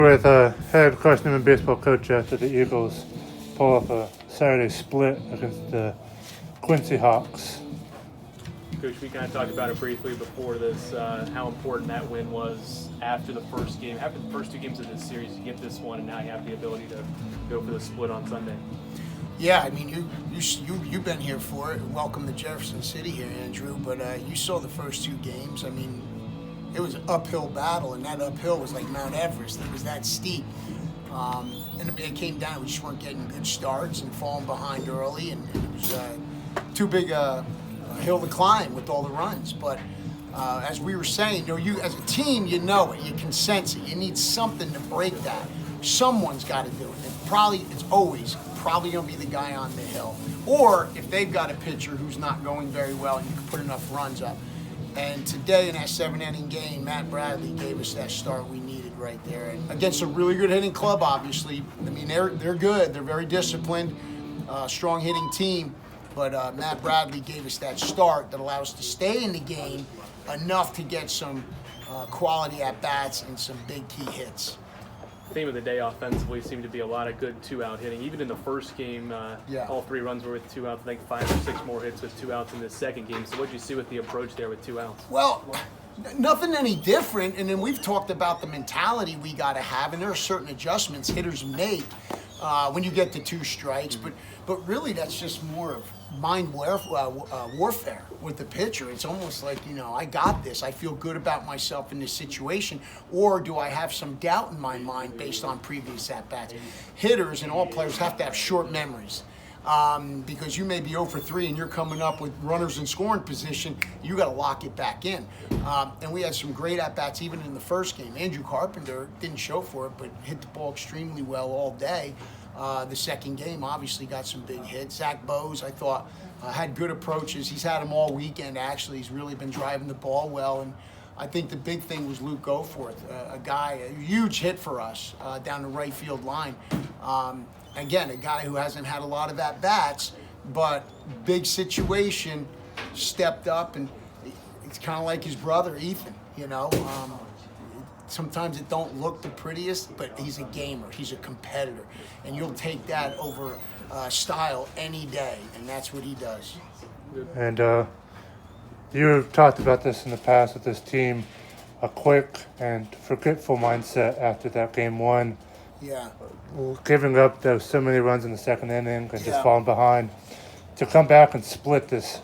With head Carson-Newman baseball coach after the Eagles pull off a Saturday split against the Quincy Hawks. Coach, we kind of talked about it briefly before this, how important that win was after the first game. After the first two games of this series, you get this one, and now you have the ability to go for the split on Sunday. Yeah, I mean, you've been here for it. Welcome to Jefferson City here, Andrew. But you saw the first two games. I mean, it was an uphill battle, and that uphill was like Mount Everest. It was that steep. And it came down. We just weren't getting good starts and falling behind early, and it was too big a hill to climb with all the runs. But as we were saying, you as a team, you know it. You can sense it. You need something to break that. Someone's got to do it. It's always probably going to be the guy on the hill. Or if they've got a pitcher who's not going very well and you can put enough runs up. And today in that 7-inning game, Matt Bradley gave us that start we needed right there. And against a really good hitting club, obviously. I mean, they're good. They're very disciplined, strong hitting team. But Matt Bradley gave us that start that allowed us to stay in the game enough to get some quality at-bats and some big key hits. Theme of the day offensively seemed to be a lot of good two-out hitting. Even in the first game, all three runs were with 2 outs. I think 5 or 6 more hits with 2 outs in the second game. So what did you see with the approach there with 2 outs? Well, nothing any different. And then we've talked about the mentality we got to have, and there are certain adjustments hitters make when you get to 2 strikes. But really, that's just more of mind warfare with the pitcher. It's almost like, I got this. I feel good about myself in this situation. Or do I have some doubt in my mind based on previous at-bats? Hitters and all players have to have short memories. Because you may be 0 for 3 and you're coming up with runners in scoring position, you got to lock it back in. And we had some great at-bats even in the first game. Andrew Carpenter didn't show for it, but hit the ball extremely well all day. The second game obviously got some big hits. Zach Bose, I thought, had good approaches. He's had them all weekend, actually. He's really been driving the ball well. And I think the big thing was Luke Goforth, a huge hit for us down the right field line. Again, a guy who hasn't had a lot of at-bats, but big situation, stepped up, and it's kind of like his brother, Ethan, Sometimes it don't look the prettiest, but he's a gamer. He's a competitor. And you'll take that over style any day, and that's what he does. And you've talked about this in the past with this team, a quick and forgetful mindset after that game 1. Yeah. Giving up those so many runs in the second inning and just falling behind. To come back and split this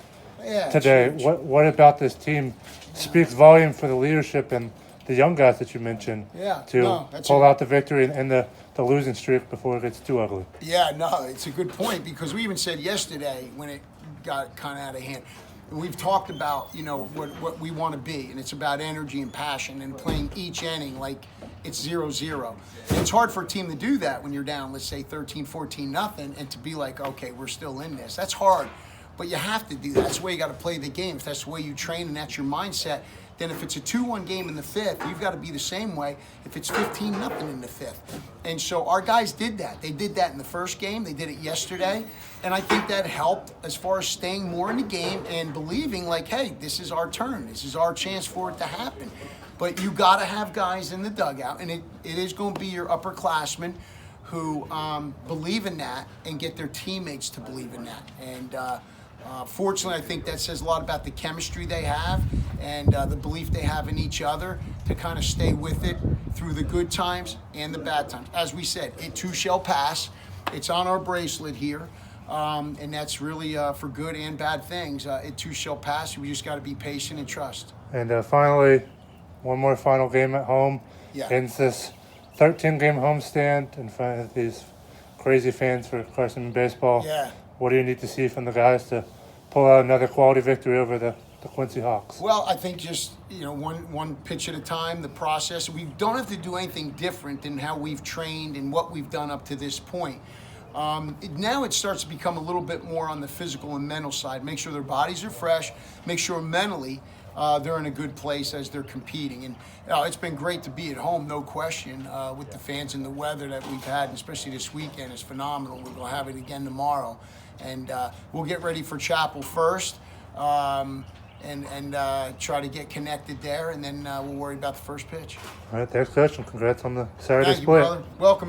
today, what about this team speaks volume for the leadership and the young guys that you mentioned to pull out the victory and the losing streak before it gets too ugly? Yeah, no, it's a good point because we even said yesterday when it got kind of out of hand, we've talked about, what we want to be, and it's about energy and passion and playing each inning like it's 0-0. And it's hard for a team to do that when you're down, let's say 13-14-0, and to be like, okay, we're still in this. That's hard, but you have to do that. That's the way you got to play the game. If that's the way you train and that's your mindset, then if it's a 2-1 game in the 5th, you've got to be the same way if it's 15-0 in the 5th. And so our guys did that. They did that in the first game. They did it yesterday. And I think that helped as far as staying more in the game and believing like, hey, this is our turn. This is our chance for it to happen. But you got to have guys in the dugout, and it is going to be your upperclassmen who believe in that and get their teammates to believe in that. And fortunately, I think that says a lot about the chemistry they have and the belief they have in each other to kind of stay with it through the good times and the bad times. As we said, it too shall pass. It's on our bracelet here, and that's really for good and bad things. It too shall pass. We just got to be patient and trust. And finally, one more final game at home. Ends this 13-game homestand in front of these crazy fans for Carson baseball. What do you need to see from the guys to pull out another quality victory over the Quincy Hawks? Well, I think just, one pitch at a time, the process. We don't have to do anything different than how we've trained and what we've done up to this point. Now it starts to become a little bit more on the physical and mental side. Make sure their bodies are fresh. Make sure mentally they're in a good place as they're competing. And it's been great to be at home, no question, with the fans and the weather that we've had, and especially this weekend is phenomenal. We're going to have it again tomorrow. And we'll get ready for Chapel first. and try to get connected there, and then we'll worry about the first pitch. All right, thanks, Coach, and congrats on the Saturday Thank you, split. brother. Welcome.